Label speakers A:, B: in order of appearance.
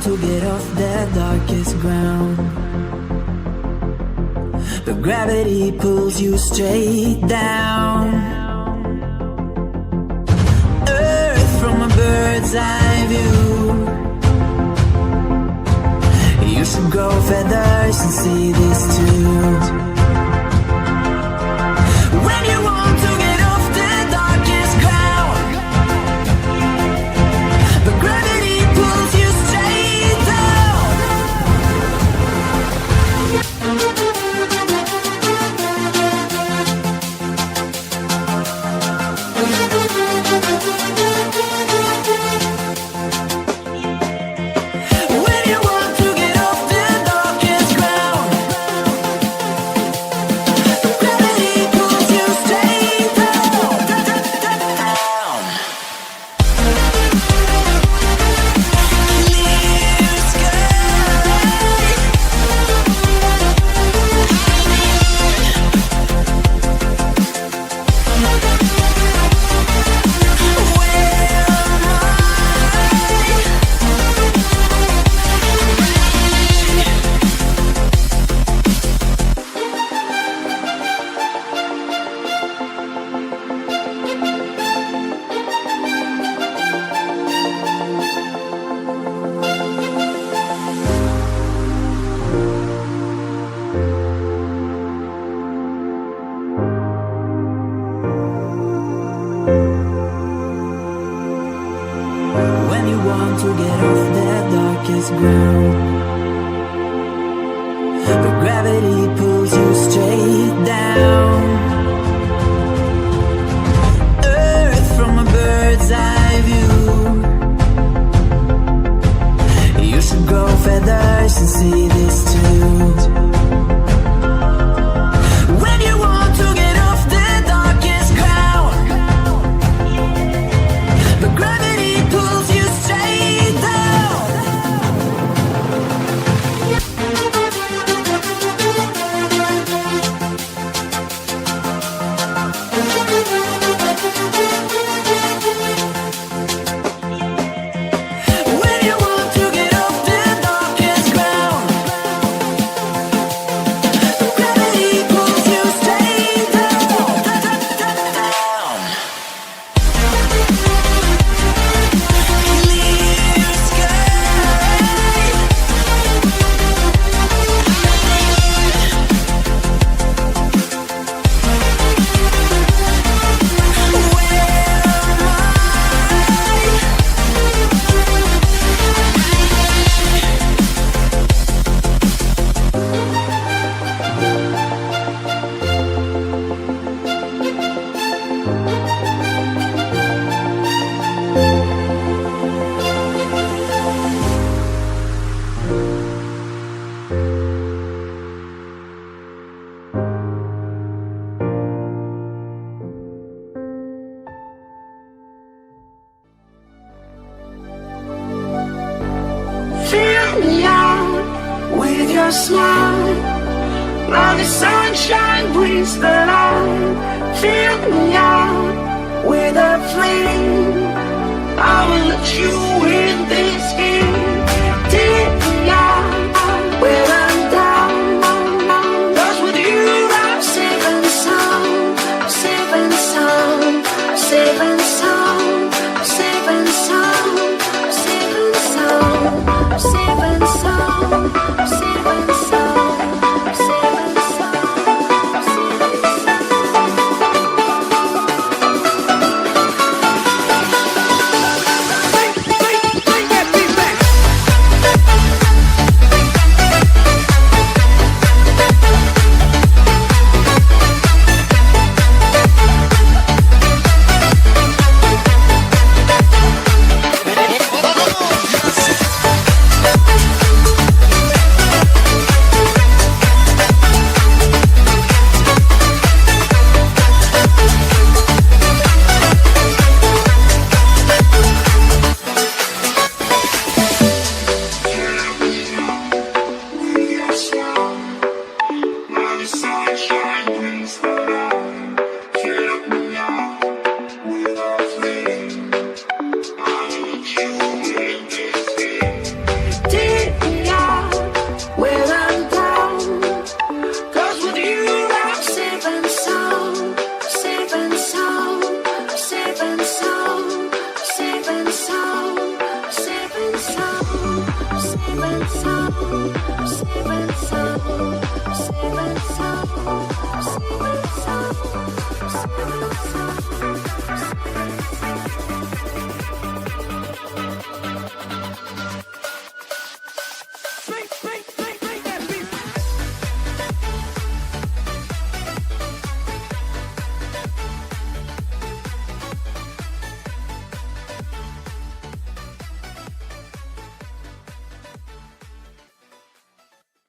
A: to get off the darkest ground, but gravity pulls you straight down. Earth from a bird's eye view. You should grow feathers and see this too. When you want to get off the darkest ground, but gravity pulls you straight down. When you want to get off the darkest ground, but gravity pulls you straight down, down. Clear sky. When you want to get off the darkest ground, but gravity pulls you straight down. Earth from a bird's eye view. You should grow feathers and see this too. When you want to get off the darkest ground, but gravity pulls you straight down. When you want to get off the darkest ground, but gravity pulls you straight down, down. Clear sky.
B: Fill me out with your smile. Now the sunshine brings the light. Fill me out with a flame. I will let you in this game. Take me out with